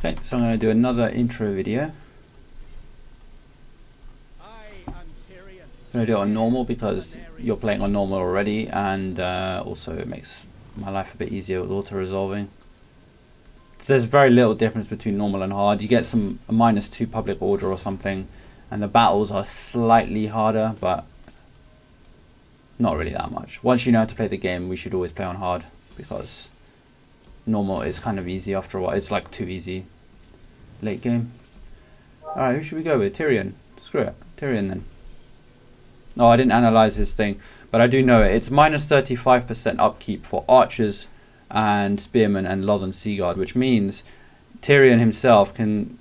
Okay, so I'm going to do another intro video. I'm going to do it on normal because you're playing on normal already, and also it makes my life a bit easier with auto-resolving. So there's very little difference between normal and hard. You get some -2 public order or something, and the battles are slightly harder, but not really that much. Once you know how to play the game, we should always play on hard, because normal is kind of easy after a while. It's like too easy late game. Alright, who should we go with? Tyrion. Screw it. Tyrion then. No, I didn't analyze this thing, but I do know it. It's -35% upkeep for archers and spearmen and Lothern Seaguard, which means Tyrion himself can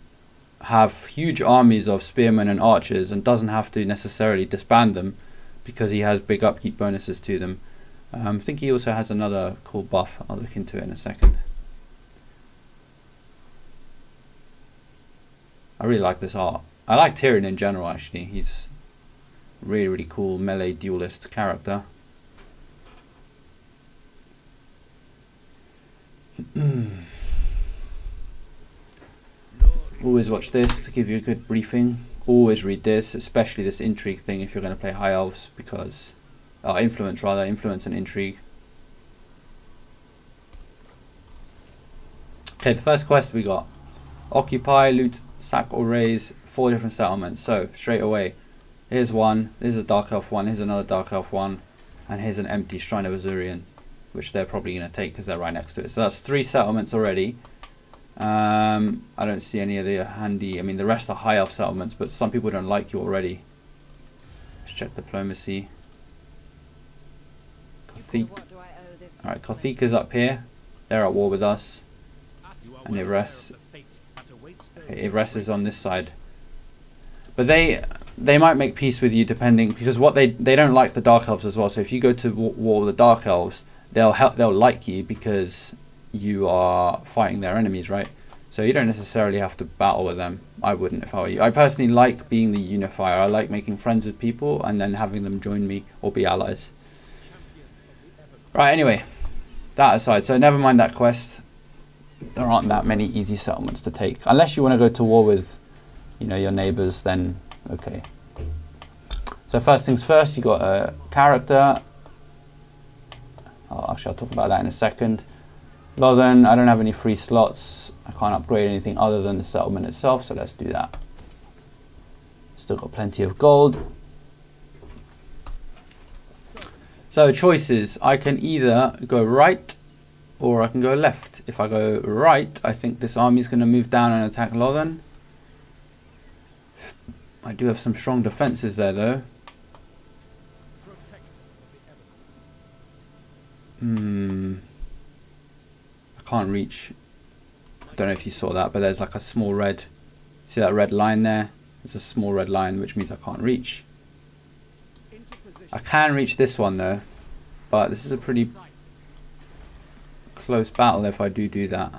have huge armies of spearmen and archers and doesn't have to necessarily disband them because he has big upkeep bonuses to them. I think he also has another cool buff. I'll look into it in a second. I really like this art. I like Tyrion in general, actually. He's really, really cool melee duelist character. Always watch this to give you a good briefing. Always read this, especially this intrigue thing if you're going to play High Elves, because influence and intrigue. Okay, the first quest we got: occupy, loot, sack or raise 4 different settlements. So straight away, here's one, here's a Dark Elf one, here's another Dark Elf one, and here's an empty Shrine of Azurian, which they're probably going to take because they're right next to it. So that's 3 settlements already. I don't see any of the handy, I mean the rest are High Elf settlements, but some people don't like you already. Let's check diplomacy. Kothiek. Alright, Kothiek is up here. They're at war with us. And Ivres. Okay, Ivres is on this side. But they might make peace with you depending, because what they don't like the Dark Elves as well. So if you go to war with the Dark Elves, they'll like you because you are fighting their enemies, right? So you don't necessarily have to battle with them. I wouldn't if I were you. I personally like being the unifier. I like making friends with people and then having them join me or be allies. Right, anyway, that aside, so never mind that quest. There aren't that many easy settlements to take. Unless you want to go to war with, you know, your neighbors, then okay. So first things first, you got a character. Oh, actually, I'll talk about that in a second. Lothern, I don't have any free slots. I can't upgrade anything other than the settlement itself, so let's do that. Still got plenty of gold. So choices, I can either go right or I can go left. If I go right, I think this army is going to move down and attack Lothern. I do have some strong defenses there though. I can't reach. I don't know if you saw that, but there's like a small red. See that red line there? There's a small red line, which means I can't reach. I can reach this one though, but this is a pretty close battle if I do that.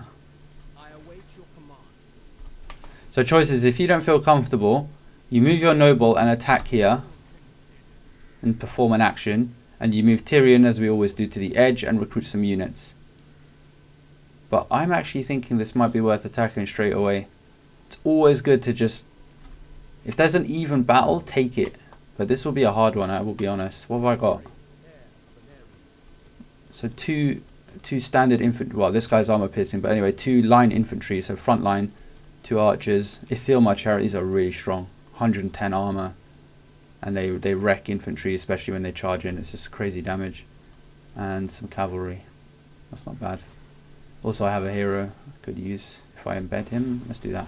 So choices, if you don't feel comfortable, you move your noble and attack here and perform an action, and you move Tyrion, as we always do, to the edge and recruit some units. But I'm actually thinking this might be worth attacking straight away. It's always good to just, if there's an even battle, take it. But this will be a hard one, I will be honest. What have I got? So two standard infantry, well this guy's armor piercing, but anyway, 2 line infantry, so front line, 2 archers. Ithilmar Charities are really strong, 110 armor, and they wreck infantry, especially when they charge in. It's just crazy damage. And some cavalry, that's not bad. Also I have a hero I could use if I embed him. Let's do that.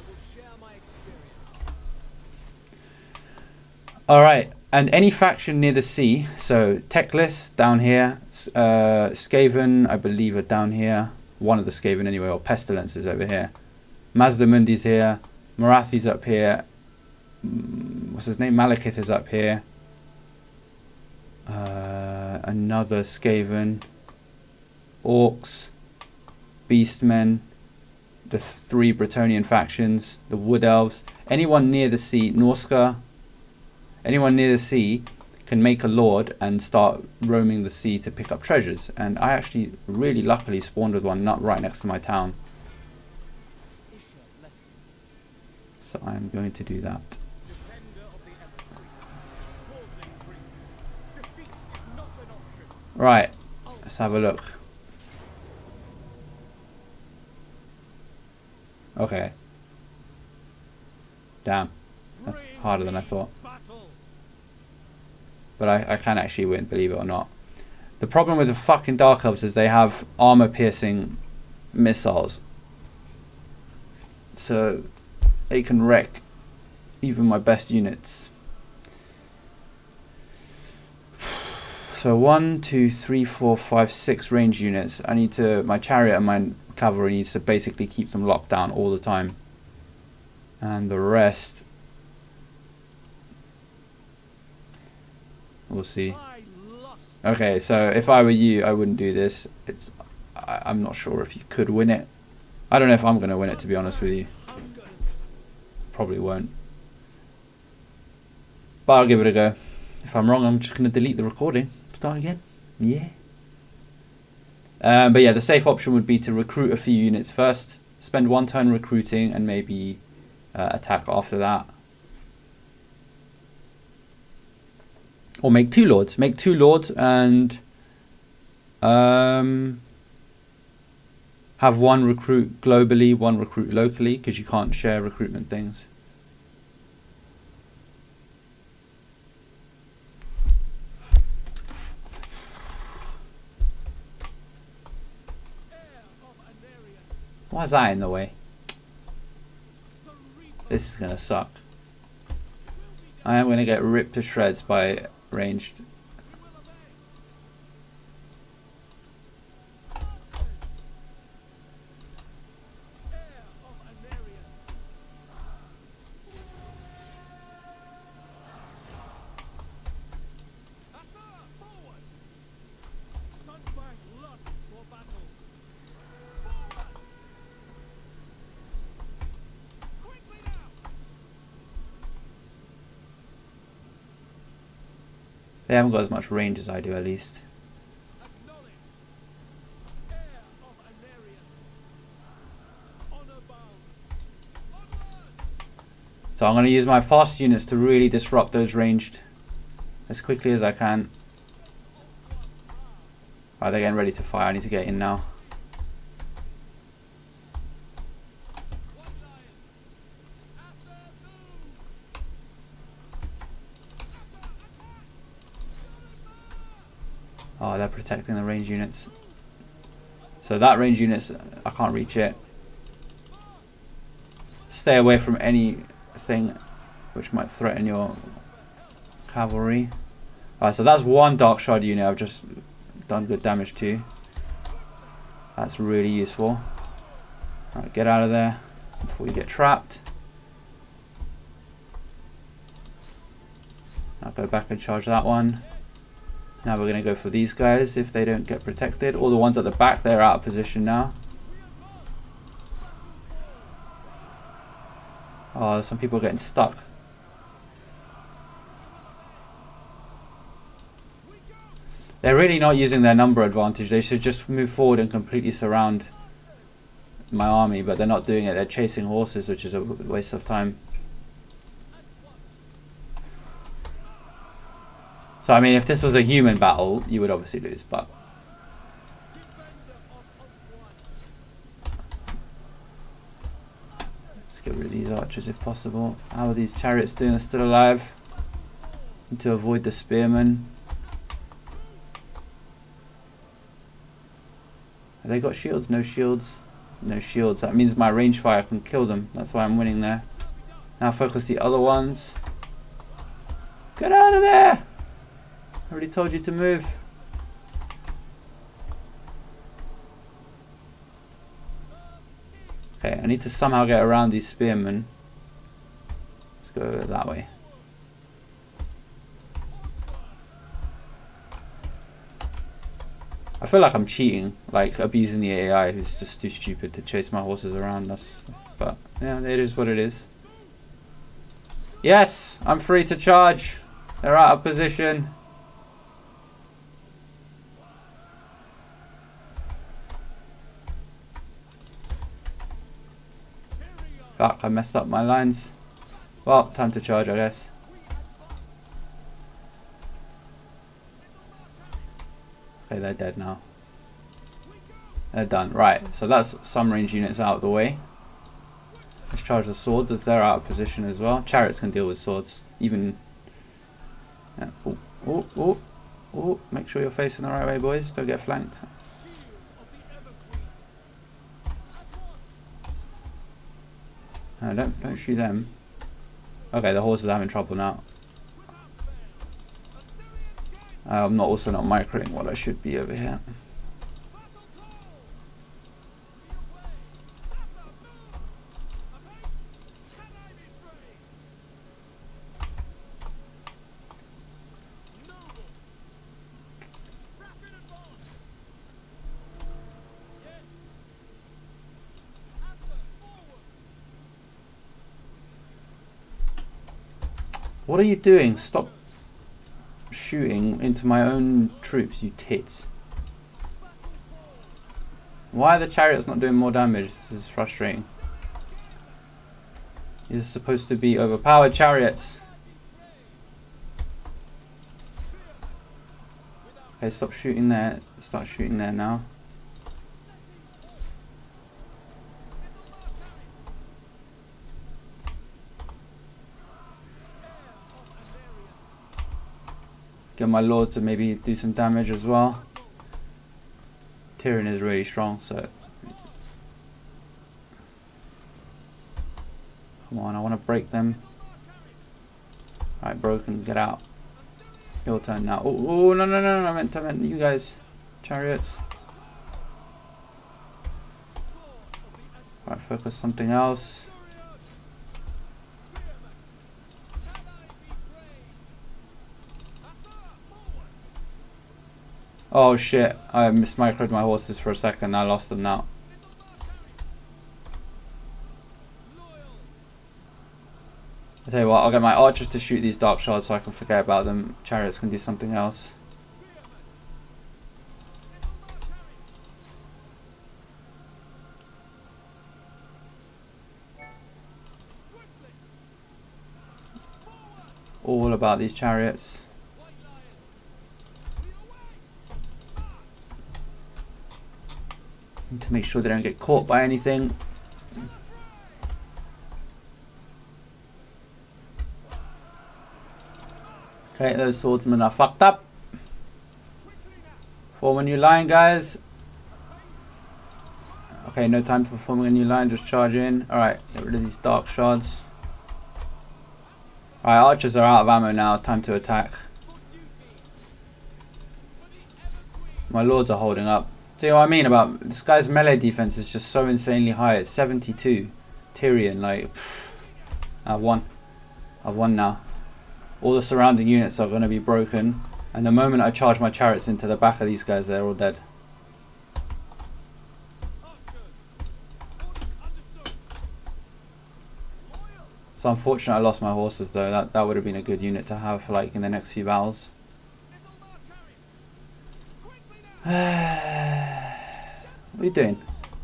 Alright, and any faction near the sea, so Teclis down here, Skaven I believe are down here, one of the Skaven anyway, or Pestilence is over here, Mazdamundi's here, Marathi's up here, what's his name, Malekith is up here, another Skaven, Orcs, Beastmen, the 3 Bretonnian factions, the Wood Elves, anyone near the sea, Norska, anyone near the sea can make a lord and start roaming the sea to pick up treasures. And I actually really luckily spawned with one right next to my town. So I'm going to do that. Right, let's have a look. Okay. Damn, that's harder than I thought. But I can actually win, believe it or not. The problem with the fucking Dark Elves is they have armor-piercing missiles. So they can wreck even my best units. So 1, 2, 3, 4, 5, 6 range units. I need to, my chariot and my cavalry needs to basically keep them locked down all the time. And the rest, we'll see. Okay, so if I were you, I wouldn't do this. I'm not sure if you could win it. I don't know if I'm going to win it, to be honest with you. Probably won't. But I'll give it a go. If I'm wrong, I'm just going to delete the recording. Start again. Yeah. But yeah, the safe option would be to recruit a few units first. Spend 1 turn recruiting and maybe attack after that. Or make 2 lords. Make 2 lords and have 1 recruit globally, 1 recruit locally, because you can't share recruitment things. Why is that in the way? This is gonna suck. I am gonna get ripped to shreds by ranged. They haven't got as much range as I do, at least. So I'm going to use my fast units to really disrupt those ranged as quickly as I can. Right, they're getting ready to fire. I need to get in now. Oh, they're protecting the range units. So that range units, I can't reach it. Stay away from anything which might threaten your cavalry. Alright, so that's 1 dark shard unit I've just done good damage to. That's really useful. Alright, get out of there before you get trapped. I'll go back and charge that one. Now we're going to go for these guys if they don't get protected. All the ones at the back, they're out of position now. Oh, some people are getting stuck. They're really not using their number advantage. They should just move forward and completely surround my army, but they're not doing it. They're chasing horses, which is a waste of time. So I mean, if this was a human battle, you would obviously lose, but let's get rid of these archers if possible. How are these chariots doing? They're still alive. Need to avoid the spearmen. Have they got shields? No shields. No shields. That means my range fire can kill them. That's why I'm winning there. Now focus the other ones. Get out of there! I already told you to move. Okay, I need to somehow get around these spearmen. Let's go that way. I feel like I'm cheating, like abusing the AI who's just too stupid to chase my horses around. But yeah, it is what it is. Yes, I'm free to charge. They're out of position. Fuck, I messed up my lines. Well, time to charge, I guess. Okay, they're dead now. They're done. Right, so that's some range units out of the way. Let's charge the swords as they're out of position as well. Chariots can deal with swords. Even... Yeah. Oh, oh, oh, oh. Make sure you're facing the right way, boys. Don't get flanked. No, don't shoot them. Okay, the horses are having trouble now. I'm also not microing what I should be over here. What are you doing? Stop shooting into my own troops, you tits. Why are the chariots not doing more damage? This is frustrating. These are supposed to be overpowered chariots. Okay, stop shooting there. Start shooting there now. Get my lord to maybe do some damage as well. Tyrion is really strong, so... Come on, I want to break them. Alright, broken, get out. Your turn now. Oh, no, I meant you guys. Chariots. Alright, focus something else. Oh shit, I mismicroed my horses for a second. I lost them now. I tell you what, I'll get my archers to shoot these dark shards so I can forget about them. Chariots can do something else. All about these chariots. Need to make sure they don't get caught by anything. Okay, those swordsmen are fucked up. Form a new line, guys. Okay, no time for forming a new line, just charge in. Alright, get rid of these dark shards. Alright, archers are out of ammo now, time to attack. My lords are holding up. See what I mean about this guy's melee defense is just so insanely high. It's 72. Tyrion, like, pff, I've won now. All the surrounding units are going to be broken, and the moment I charge my chariots into the back of these guys, they're all dead. So unfortunate I lost my horses though. That would have been a good unit to have like in the next few battles. What are you doing?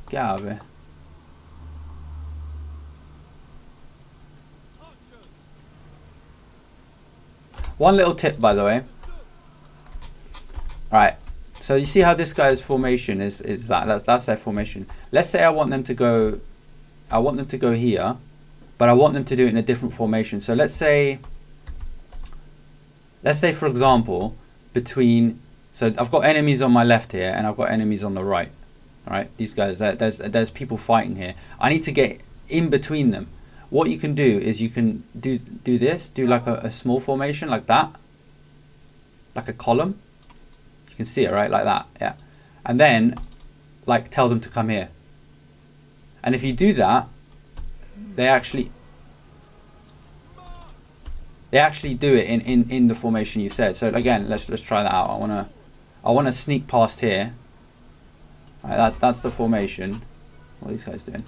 Get out of here. One little tip, by the way. Right. So you see how this guy's formation is that's their formation. Let's say I want them to go here, but I want them to do it in a different formation. So let's say for example, so I've got enemies on my left here and I've got enemies on the right. All right, these guys, there's people fighting here. I need to get in between them. What you can do is you can do like a small formation like that, like a column. You can see it, right? Like that, yeah. And then like tell them to come here. And if you do that, they actually do it in the formation you said. So again, let's try that out. I wanna sneak past here. All right, that's the formation. What are these guys doing?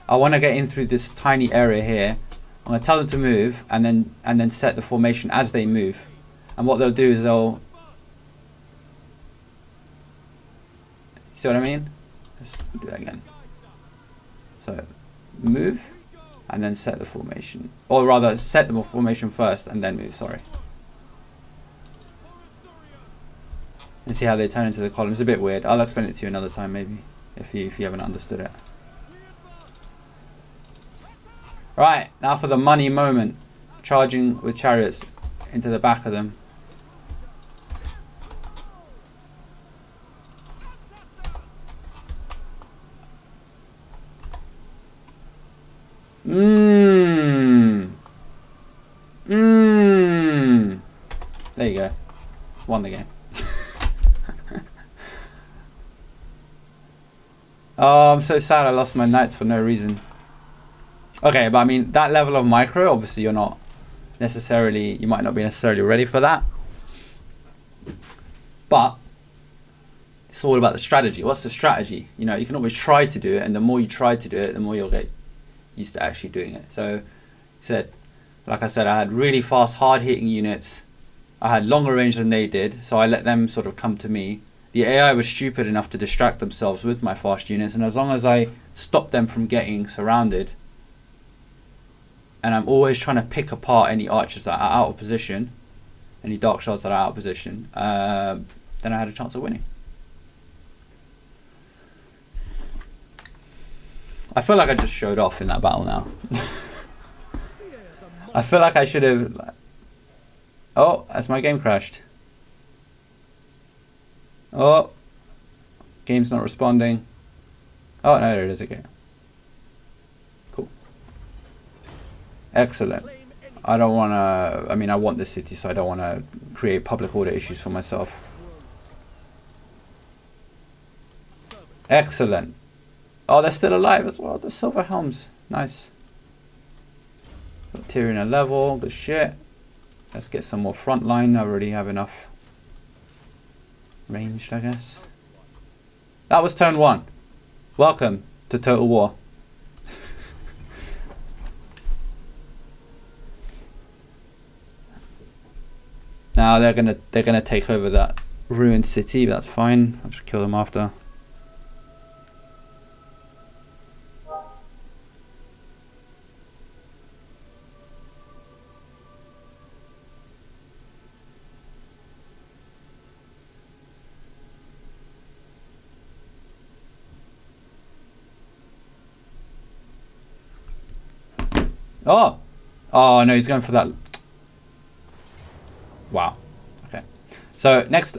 I want to get in through this tiny area here. I'm going to tell them to move and then set the formation as they move. And what they'll do is they'll... See what I mean? Let's do that again. So, move. and then set the formation. Or rather, set the formation first and then move, sorry. And see how they turn into the columns. It's a bit weird. I'll explain it to you another time maybe, if you haven't understood it. Right, now for the money moment. Charging with chariots into the back of them. There you go. Won the game. Oh, I'm so sad I lost my knights for no reason. Okay, but I mean, that level of micro, obviously you're not necessarily, you might not be necessarily ready for that. But it's all about the strategy. What's the strategy? You know, you can always try to do it, and the more you try to do it, the more you'll get used to actually doing it. So, like I said, I had really fast, hard-hitting units. I had longer range than they did, so I let them sort of come to me. The AI was stupid enough to distract themselves with my fast units, and as long as I stopped them from getting surrounded, and I'm always trying to pick apart any archers that are out of position, any dark shards that are out of position, then I had a chance of winning. I feel like I just showed off in that battle now. I feel like I should have... Oh, that's my game crashed. Oh, game's not responding. Oh, no, there it is again. Cool. Excellent. I don't want to... I mean, I want this city, so I don't want to create public order issues for myself. Excellent. Oh, they're still alive as well. The Silver Helms. Nice. Got Tyrion a level. Good shit. Let's get some more front line. I already have enough ranged, I guess. That was turn 1. Welcome to Total War. Now they're gonna take over that ruined city. But that's fine. I'll just kill them after. Oh! Oh no, he's going for that. Wow. Okay. So next,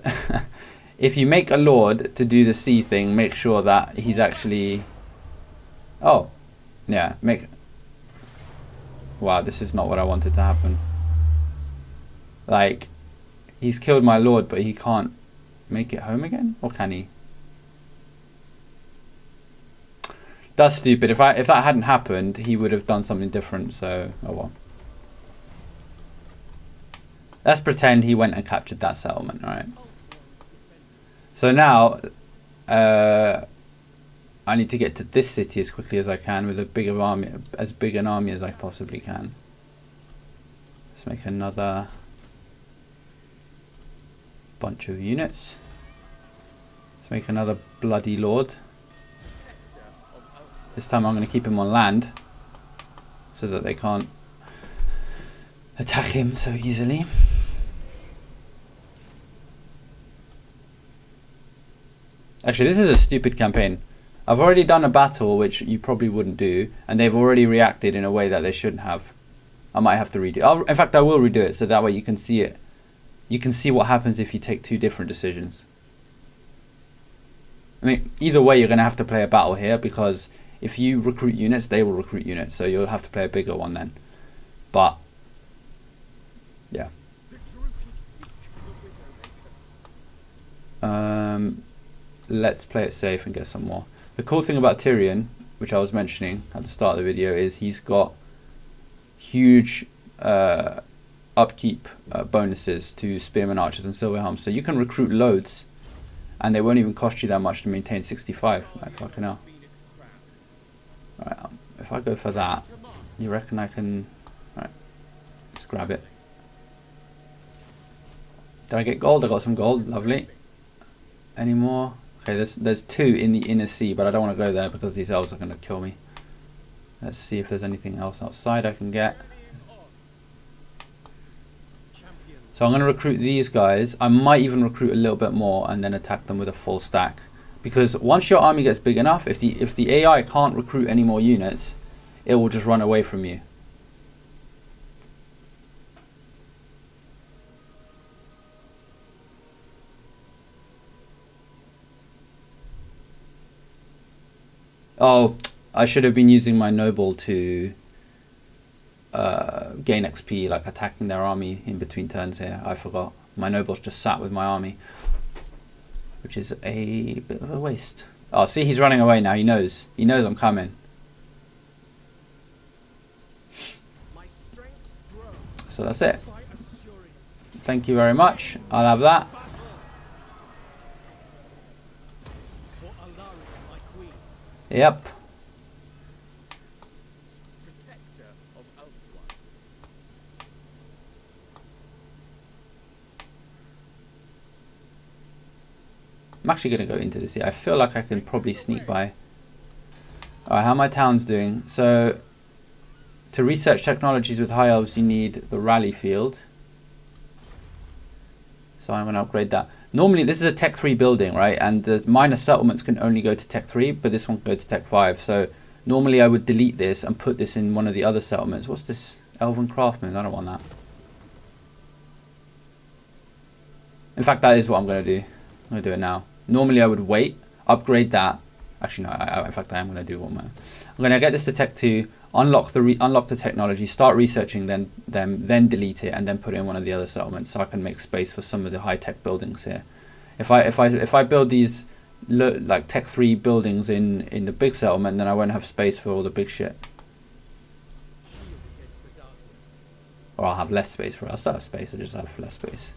if you make a lord to do the C thing, make sure that he's actually... Oh. Yeah, make... Wow, this is not what I wanted to happen. Like, he's killed my lord, but he can't make it home again? Or can he? That's stupid. If that hadn't happened, he would have done something different, so oh well. Let's pretend he went and captured that settlement, alright? So now, I need to get to this city as quickly as I can with as big an army as I possibly can. Let's make another bunch of units. Let's make another bloody lord. This time I'm going to keep him on land so that they can't attack him so easily. Actually, this is a stupid campaign. I've already done a battle which you probably wouldn't do, and they've already reacted in a way that they shouldn't have. I might have to redo it. In fact, I will redo it so that way you can see it. You can see what happens if you take 2 different decisions. I mean, either way you're going to have to play a battle here, because if you recruit units, they will recruit units, so you'll have to play a bigger one then. But, yeah. Let's play it safe and get some more. The cool thing about Tyrion, which I was mentioning at the start of the video, is he's got huge upkeep bonuses to spearmen, archers, and silver helms. So you can recruit loads, and they won't even cost you that much to maintain 65. Like fucking hell. Alright, if I go for that, you reckon I can... Alright, let's grab it. Did I get gold? I got some gold, lovely. Any more? Okay, there's 2 in the inner sea, but I don't want to go there because these elves are going to kill me. Let's see if there's anything else outside I can get. So I'm going to recruit these guys. I might even recruit a little bit more and then attack them with a full stack. Because once your army gets big enough, if the AI can't recruit any more units, it will just run away from you. Oh, I should have been using my noble to gain XP, like attacking their army in between turns here. I forgot. My noble's just sat with my army, which is a bit of a waste. Oh, see, he's running away now. He knows. He knows I'm coming. So that's it. Thank you very much. I'll have that. Yep. I'm actually going to go into this here. I feel like I can probably sneak by. Alright, how are my towns doing? So, to research technologies with high elves, you need the rally field. So I'm going to upgrade that. Normally, this is a Tech 3 building, right? And the minor settlements can only go to Tech 3, but this one can go to Tech 5. So, normally I would delete this and put this in one of the other settlements. What's this? Elven Craftsman. I don't want that. In fact, that is what I'm going to do. I'm going to do it now. Normally I would wait, upgrade that. Actually, no. In fact, I am going to do one more. I'm going to get this to Tech 2, unlock the technology, start researching, then delete it, and then put it in one of the other settlements, so I can make space for some of the high tech buildings here. If I build these like Tech 3 buildings in the big settlement, then I won't have space for all the big shit. Or I'll have less space for it. I'll still have space. I just have less space.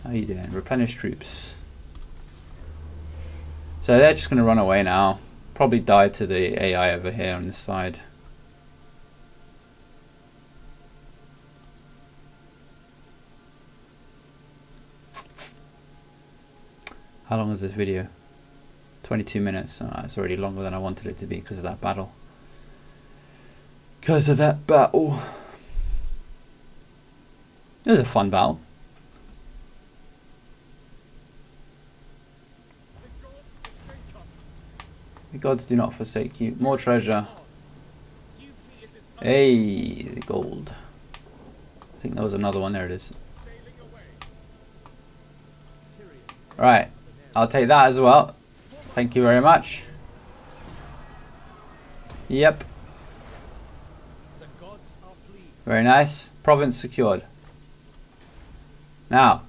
How you doing? Replenish troops. So they're just going to run away now. Probably die to the AI over here on this side. How long is this video? 22 minutes. Oh, it's already longer than I wanted it to be because of that battle. Because of that battle. It was a fun battle. The gods do not forsake you. More treasure. Hey, the gold. I think there was another one. There it is. Right. I'll take that as well. Thank you very much. Yep. Very nice. Province secured. Now,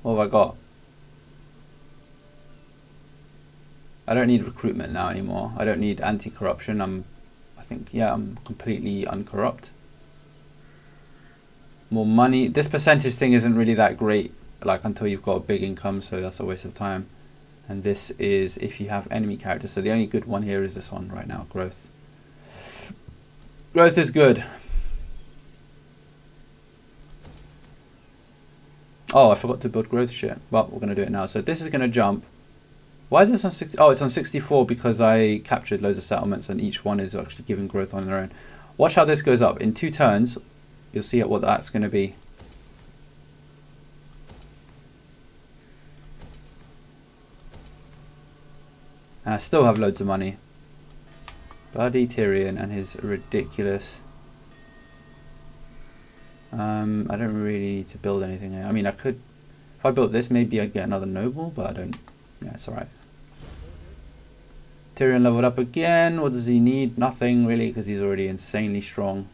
what have I got? I don't need recruitment now anymore. I don't need anti-corruption. I think, yeah, I'm completely uncorrupt. More money. This percentage thing isn't really that great, like until you've got a big income, so that's a waste of time. And this is if you have enemy characters. So the only good one here is this one right now, growth. Growth is good. Oh, I forgot to build growth shit. Well, we're going to do it now. So this is going to jump. Why is this on 60? Oh, it's on 64 because I captured loads of settlements and each one is actually giving growth on their own. Watch how this goes up. In 2 turns, you'll see what that's going to be. And I still have loads of money. Bloody Tyrion and his ridiculous... I don't really need to build anything here. I mean, I could... If I built this, maybe I'd get another noble, but I don't... Yeah, it's alright. Tyrion leveled up again. What does he need? Nothing really, because he's already insanely strong.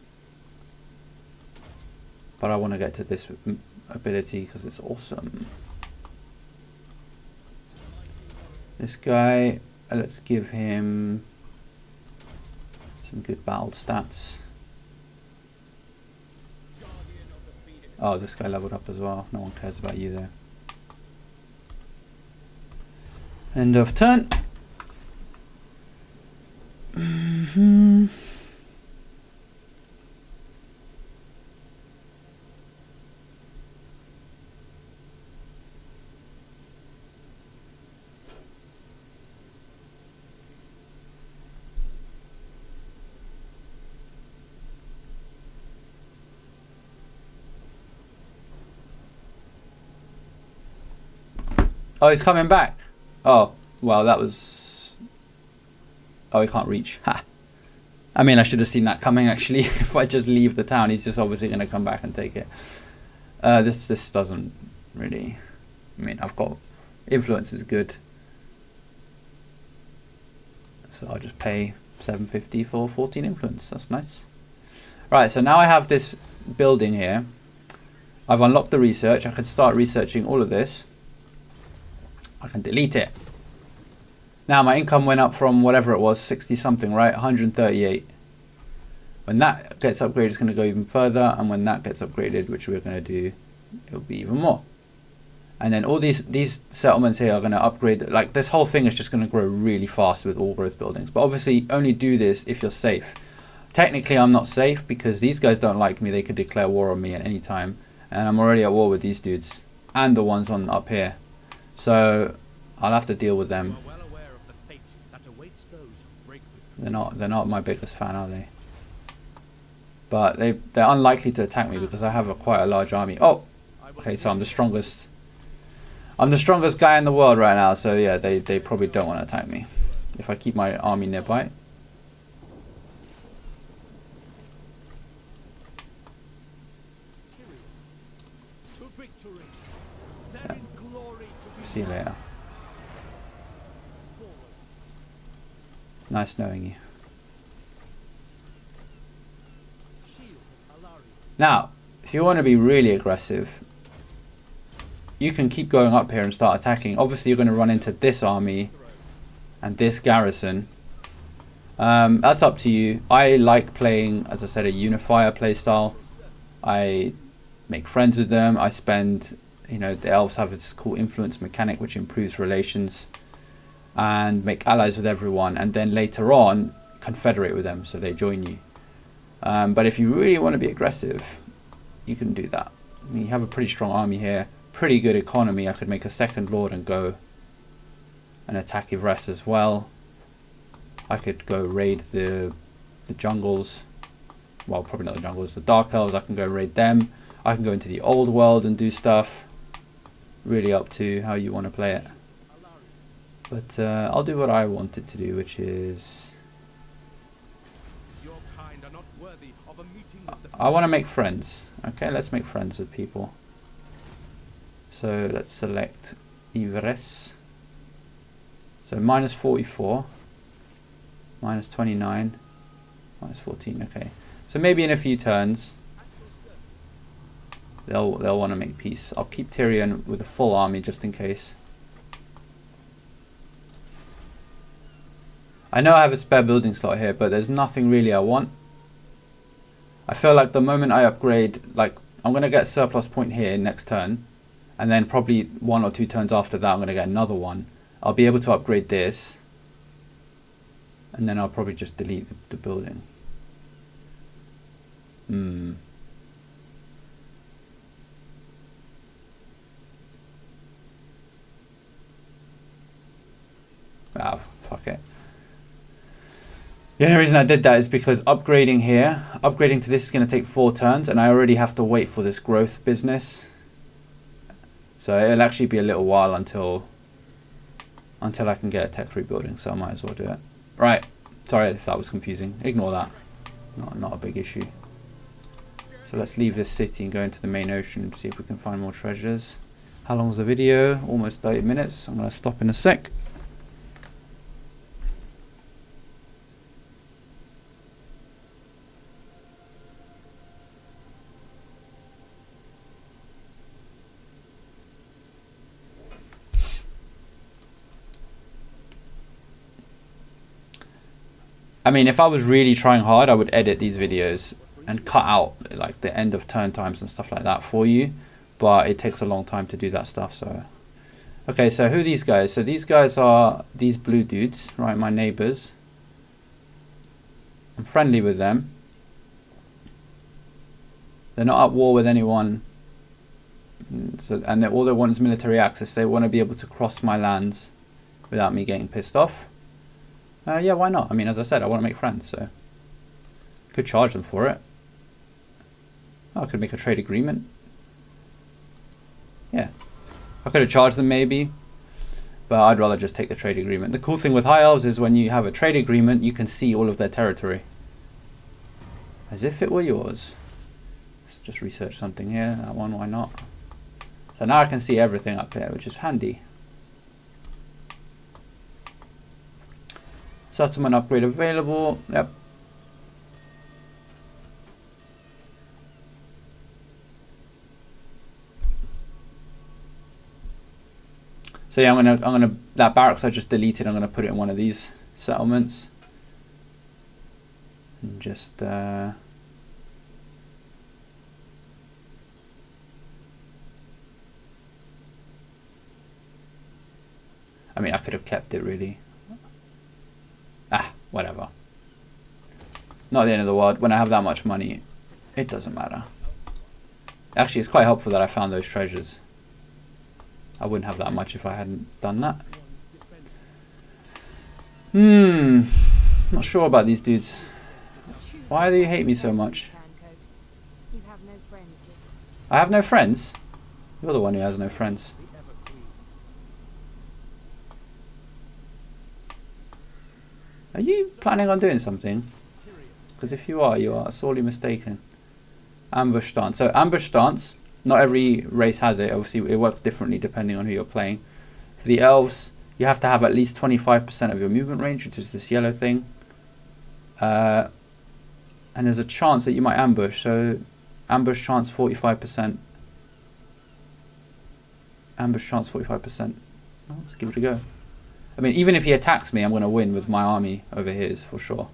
But I want to get to this ability because it's awesome. This guy, let's give him some good battle stats. Oh, this guy leveled up as well. No one cares about you there. End of turn. Oh, he's coming back. Oh, well, that was... Oh, he can't reach. Ha! I mean, I should have seen that coming, actually. If I just leave the town, he's just obviously going to come back and take it. This doesn't really... I mean, I've got... Influence is good. So I'll just pay 750 for 14 influence. That's nice. Right, so now I have this building here. I've unlocked the research. I can start researching all of this. I can delete it. Now my income went up from whatever it was, 60 something, right? 138. When that gets upgraded, it's going to go even further. And when that gets upgraded, which we're going to do, it'll be even more. And then all these settlements here are going to upgrade. Like, this whole thing is just going to grow really fast with all growth buildings. But obviously, only do this if you're safe. Technically, I'm not safe because these guys don't like me. They could declare war on me at any time. And I'm already at war with these dudes. And the ones on up here. So, I'll have to deal with them. They're not my biggest fan, are they? But they're unlikely to attack me because I have quite a large army. Oh! Okay, so I'm the strongest. I'm the strongest guy in the world right now, so yeah, they probably don't want to attack me. If I keep my army nearby. Yeah. See you later. Nice knowing you. Now, if you want to be really aggressive, you can keep going up here and start attacking. Obviously, you're going to run into this army and this garrison. That's up to you. I like playing, as I said, a unifier playstyle. I make friends with them. I spend, you know, the elves have this cool influence mechanic which improves relations, and make allies with everyone, and then later on confederate with them so they join you. But if you really want to be aggressive, you can do that. I mean, you have a pretty strong army here, pretty good economy. I could make a second lord and go and attack Ivres as well. I could go raid the jungles. Well, probably not the jungles, the dark elves. I can go raid them. I can go into the old world and do stuff. Really up to how you want to play it. But I'll do what I wanted to do, which is... I want to make friends. Okay, let's make friends with people. So let's select Ivres. So minus 44, minus 29, minus 14. Okay, so maybe in a few turns they'll want to make peace. I'll keep Tyrion with a full army just in case. I know I have a spare building slot here, but there's nothing really I want. I feel like the moment I upgrade, like, I'm going to get a surplus point here next turn, and then probably 1 or 2 turns after that I'm going to get another one. I'll be able to upgrade this, and then I'll probably just delete the building. Ah, fuck it. The only reason I did that is because upgrading here, upgrading to this is going to take 4 turns, and I already have to wait for this growth business. So it'll actually be a little while until I can get a tech 3 building, so I might as well do it. Right, sorry if that was confusing. Ignore that. Not a big issue. So let's leave this city and go into the main ocean and see if we can find more treasures. How long is the video? Almost 30 minutes. I'm going to stop in a sec. I mean, if I was really trying hard, I would edit these videos and cut out like the end of turn times and stuff like that for you, but it takes a long time to do that stuff. So okay, so who are these guys? So these guys are these blue dudes, right? My neighbors. I'm friendly with them. They're not at war with anyone, so, and all they want is military access. They want to be able to cross my lands without me getting pissed off. Yeah, why not? I mean, as I said, I want to make friends, so could charge them for it. Oh, I could make a trade agreement. Yeah, I could have charged them maybe. But I'd rather just take the trade agreement. The cool thing with High Elves is when you have a trade agreement, you can see all of their territory. As if it were yours. Let's just research something here. That one, why not? So now I can see everything up here, which is handy. Settlement upgrade available. Yep. So yeah, I'm gonna that barracks I just deleted. I'm gonna put it in one of these settlements, and just I mean, I could have kept it really. Whatever. Not the end of the world. When I have that much money, it doesn't matter. Actually, it's quite helpful that I found those treasures. I wouldn't have that much if I hadn't done that. Not sure about these dudes. Why do you hate me so much? I have no friends? You're the one who has no friends. Are you planning on doing something? Because if you are sorely mistaken. Ambush stance. So ambush stance, not every race has it. Obviously, it works differently depending on who you're playing. For the elves, you have to have at least 25% of your movement range, which is this yellow thing. And there's a chance that you might ambush. So ambush chance 45%. Ambush chance 45%. Oh, let's give it a go. I mean, even if he attacks me, I'm going to win with my army over his for sure.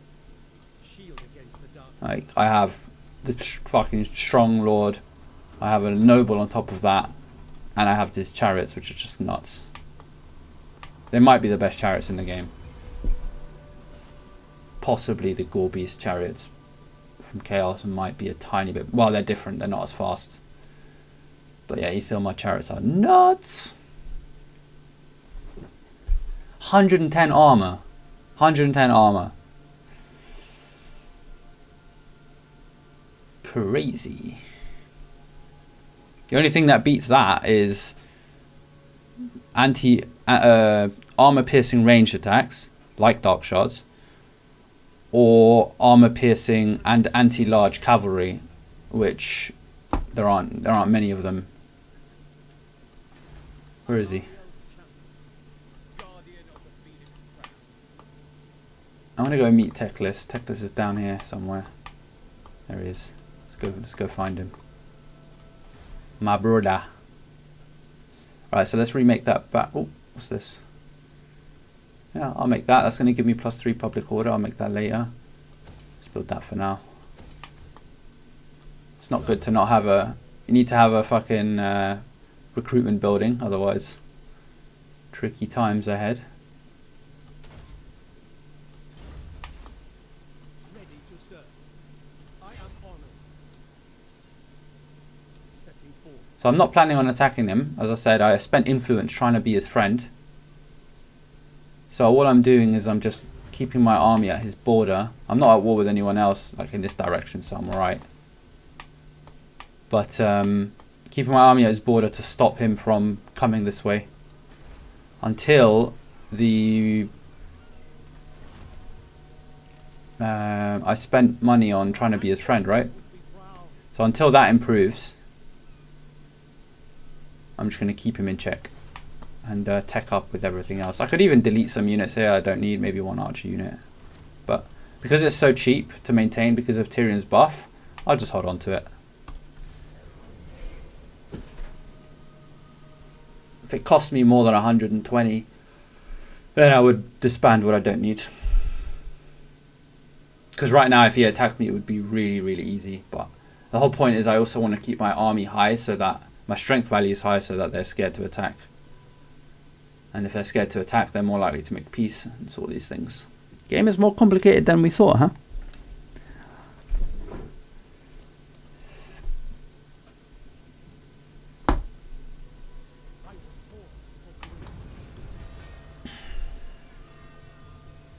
Like, I have the fucking strong lord, I have a noble on top of that, and I have these chariots, which are just nuts. They might be the best chariots in the game. Possibly the Gorbeast chariots from Chaos might be a tiny bit. Well, they're different, they're not as fast. But yeah, you feel my chariots are nuts. 110 armor. 110 armor. Crazy. The only thing that beats that is armor piercing ranged attacks like dark shots, or armor piercing and anti-large cavalry, which there aren't many of them. Where is he? I'm gonna go meet Teclis. Teclis is down here somewhere. There he is. Let's go find him. My brother. Right, so let's remake that back. Oh, what's this? Yeah, I'll make that. That's gonna give me +3 public order. I'll make that later. Let's build that for now. It's not good to not have a. You need to have a fucking recruitment building, otherwise tricky times ahead. So I'm not planning on attacking him. As I said, I spent influence trying to be his friend. So all I'm doing is I'm just keeping my army at his border. I'm not at war with anyone else, like in this direction, so I'm alright. But keeping my army at his border to stop him from coming this way. Until the... I spent money on trying to be his friend, right? So until that improves, I'm just going to keep him in check and tech up with everything else. I could even delete some units here I don't need, maybe one archer unit. But because it's so cheap to maintain because of Tyrion's buff, I'll just hold on to it. If it costs me more than 120, then I would disband what I don't need. Because right now if he attacked me it would be really, really easy. But the whole point is I also want to keep my army high so that my strength value is high so that they're scared to attack. And if they're scared to attack, they're more likely to make peace and all these things. Game is more complicated than we thought, huh?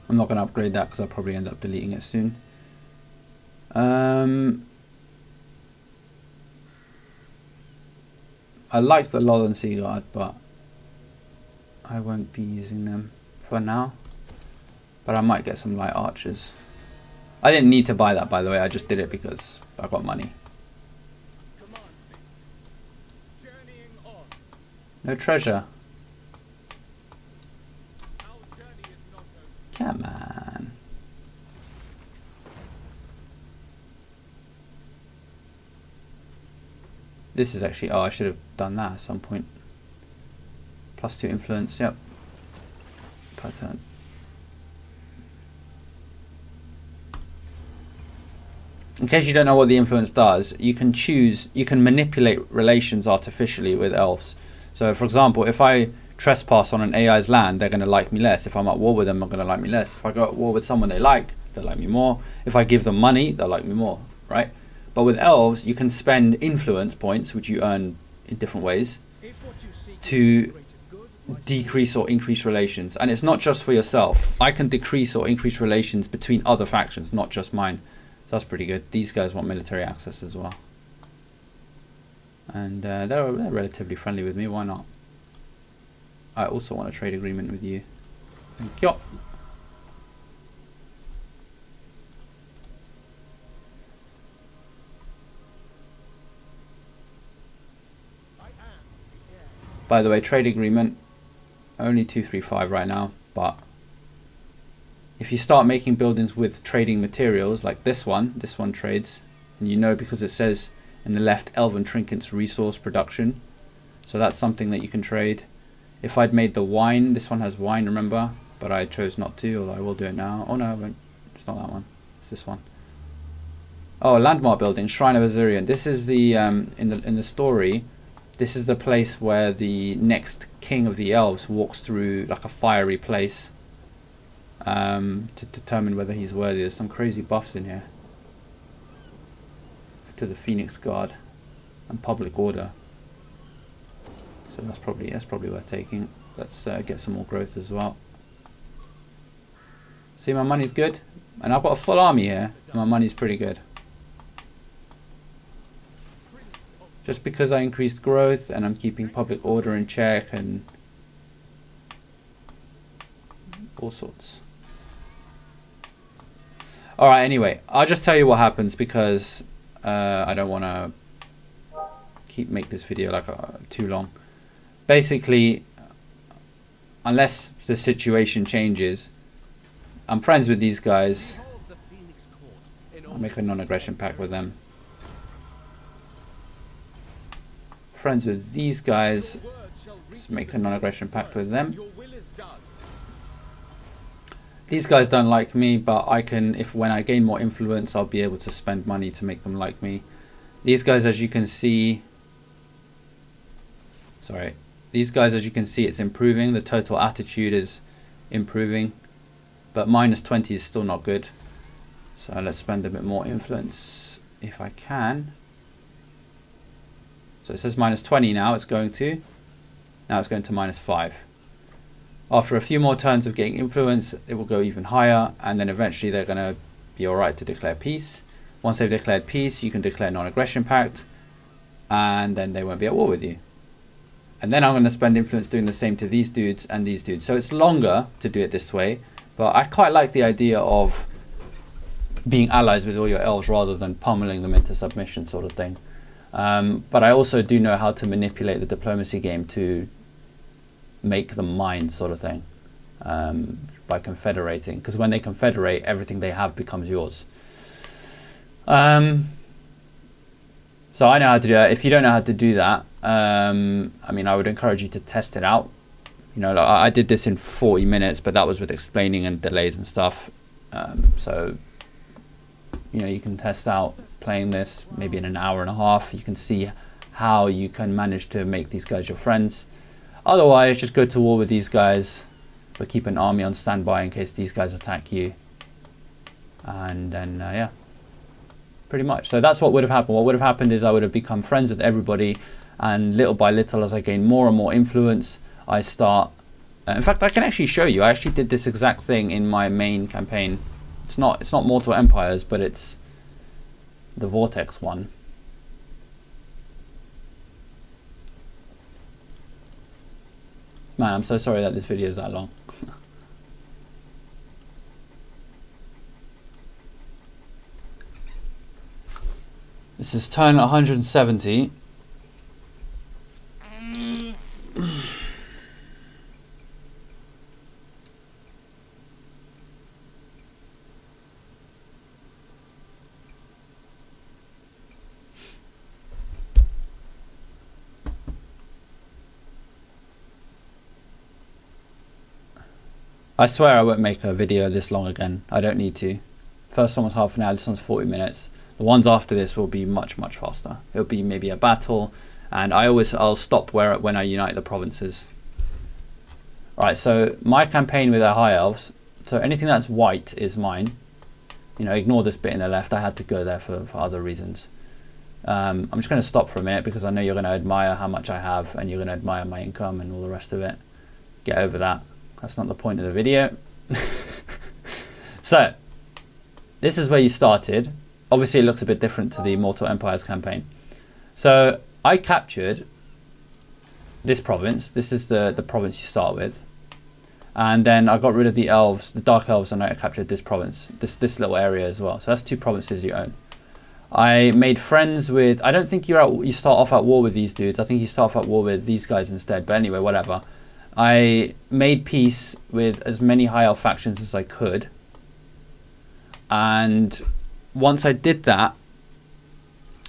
I'm not going to upgrade that because I'll probably end up deleting it soon. I like the Lothen Sea Guard, but I won't be using them for now, but I might get some light archers. I didn't need to buy that, by the way. I just did it because I got money. No treasure. Come on. This is actually, oh, I should have done that at some point. +2 influence, yep. Per turn. In case you don't know what the influence does, you can choose, you can manipulate relations artificially with elves. So for example, if I trespass on an AI's land, they're going to like me less. If I'm at war with them, they're going to like me less. If I go at war with someone they like, they'll like me more. If I give them money, they'll like me more, right? But with elves, you can spend influence points, which you earn in different ways, to decrease or increase relations. And it's not just for yourself. I can decrease or increase relations between other factions, not just mine. So that's pretty good. These guys want military access as well. And they're relatively friendly with me, why not? I also want a trade agreement with you. Thank you. By the way, trade agreement, only 235 right now, but if you start making buildings with trading materials like this one trades, and you know because it says in the left Elven Trinkets Resource Production, so that's something that you can trade. If I'd made the wine, this one has wine, remember, but I chose not to, although I will do it now. Oh no, I won't. It's not that one, it's this one. Oh, landmark building, Shrine of Azurian. This is the in the story. This is the place where the next king of the elves walks through like a fiery place to determine whether he's worthy. There's some crazy buffs in here to the Phoenix Guard and public order. So that's probably worth taking. Let's get some more growth as well. See, my money's good, and I've got a full army here. My money's pretty good. Just because I increased growth and I'm keeping public order in check and all sorts. Alright, anyway, I'll just tell you what happens because I don't want to make this video like too long. Basically, unless the situation changes, I'm friends with these guys. I'll make a non-aggression pact with them. Friends with these guys, let's make a non-aggression pact with them. These guys don't like me, but I can, when I gain more influence, I'll be able to spend money to make them like me. These guys, as you can see, it's improving. The total attitude is improving, but -20 is still not good. So let's spend a bit more influence if I can. So it says -20 now, it's going to. Now it's going to -5. After a few more turns of getting influence, it will go even higher, and then eventually they're going to be alright to declare peace. Once they've declared peace, you can declare non-aggression pact, and then they won't be at war with you. And then I'm going to spend influence doing the same to these dudes and these dudes. So it's longer to do it this way, but I quite like the idea of being allies with all your elves rather than pummeling them into submission sort of thing. But I also do know how to manipulate the diplomacy game to make them mine sort of thing, by confederating, because when they confederate, everything they have becomes yours. So I know how to do that. If you don't know how to do that, I mean, I would encourage you to test it out. You know, like I did this in 40 minutes, but that was with explaining and delays and stuff. So, you know, you can test out playing this maybe in an hour and a half. You can see how you can manage to make these guys your friends. Otherwise, just go to war with these guys, but keep an army on standby in case these guys attack you. And then, yeah, pretty much. So that's what would have happened. What would have happened is I would have become friends with everybody, and little by little, as I gain more and more influence, I start... in fact, I can actually show you. I actually did this exact thing in my main campaign. It's not Mortal Empires, but it's the Vortex one. Man, I'm so sorry that this video is that long. This is turn 170. I swear I won't make a video this long again. I don't need to. First one was half an hour, this one's 40 minutes. The ones after this will be much, much faster. It'll be maybe a battle, and I'll stop when I unite the provinces. Alright, so my campaign with our high elves, so anything that's white is mine. You know, ignore this bit in the left, I had to go there for other reasons. I'm just going to stop for a minute because I know you're going to admire how much I have, and you're going to admire my income and all the rest of it. Get over that. That's not the point of the video. So, this is where you started. Obviously, it looks a bit different to the Mortal Empires campaign. So, I captured this province. This is the province you start with. And then I got rid of the elves, the dark elves, and I captured this province, this little area as well. So that's 2 provinces you own. I made friends with, I don't think you start off at war with these dudes. I think you start off at war with these guys instead. But anyway, whatever. I made peace with as many high elf factions as I could. And once I did that,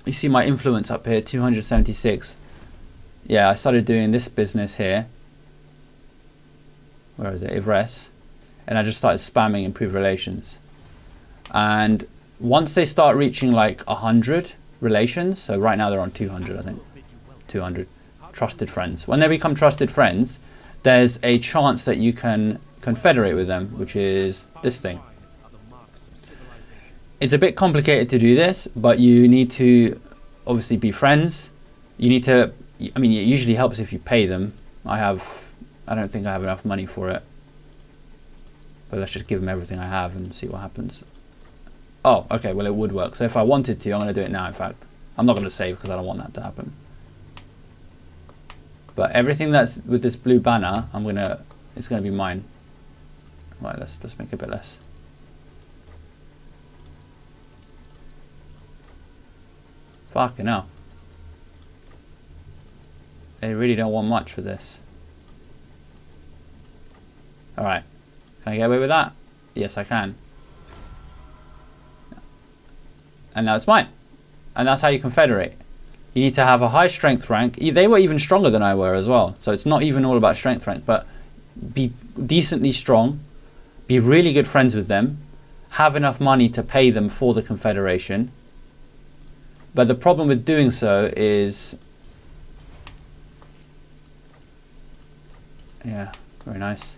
you see my influence up here, 276. Yeah, I started doing this business here. Where is it? Ivres. And I just started spamming improve relations. And once they start reaching like 100 relations, so right now they're on 200, I think. 200 trusted friends. When they become trusted friends, there's a chance that you can confederate with them, which is this thing. It's a bit complicated to do this, but you need to obviously be friends. You need to, I mean, it usually helps if you pay them. I don't think I have enough money for it. But let's just give them everything I have and see what happens. Oh, okay, well it would work. So if I wanted to, I'm going to do it now, in fact. I'm not going to save because I don't want that to happen. But everything that's with this blue banner, it's going to be mine. Right, let's make it a bit less. Fucking hell. They really don't want much for this. Alright. Can I get away with that? Yes, I can. And now it's mine. And that's how you confederate. You need to have a high strength rank. They were even stronger than I were as well. So it's not even all about strength rank, but be decently strong. Be really good friends with them. Have enough money to pay them for the confederation. But the problem with doing so is... Yeah, very nice.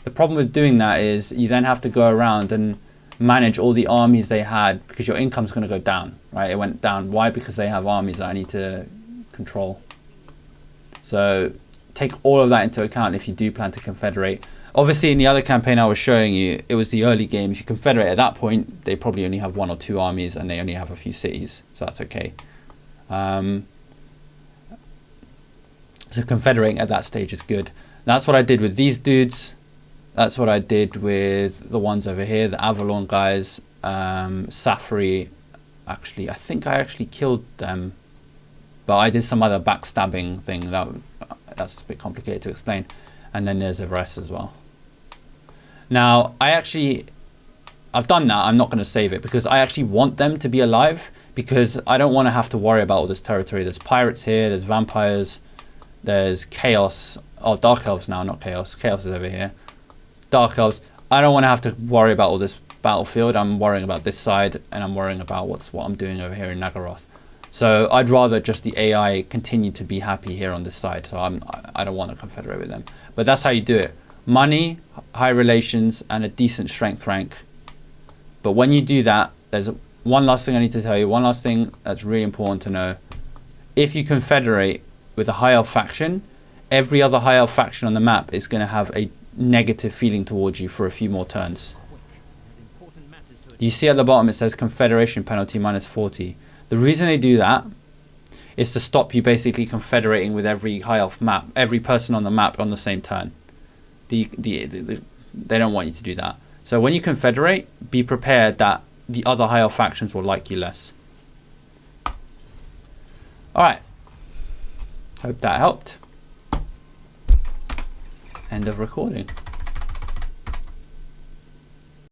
The problem with doing that is you then have to go around and manage all the armies they had, because your income's going to go down, right? It went down. Why? Because they have armies that I need to control. So take all of that into account if you do plan to confederate. Obviously, in the other campaign I was showing you, it was the early game. If you confederate at that point, they probably only have 1 or 2 armies and they only have a few cities, so that's okay. So confederating at that stage is good. That's what I did with these dudes. That's what I did with the ones over here, the Avalon guys. Safri, actually, I think I actually killed them, but I did some other backstabbing thing. That's a bit complicated to explain. And then there's Everest as well. Now, I've done that. I'm not going to save it because I actually want them to be alive, because I don't want to have to worry about all this territory. There's pirates here, there's vampires, there's chaos. Oh, dark elves now, not chaos. Chaos is over here. Dark elves. I don't want to have to worry about all this battlefield. I'm worrying about this side, and I'm worrying about what I'm doing over here in Nagaroth. So I'd rather just the AI continue to be happy here on this side. So I don't want to confederate with them. But that's how you do it. Money, high relations, and a decent strength rank. But when you do that, there's one last thing I need to tell you. One last thing that's really important to know. If you confederate with a high elf faction, every other high elf faction on the map is going to have a negative feeling towards you for a few more turns. You see at the bottom it says confederation penalty -40. The reason they do that is to stop you basically confederating with every high elf map, every person on the map on the same turn. They don't want you to do that. So when you confederate, be prepared that the other high elf factions will like you less. Alright. Hope that helped. End of recording.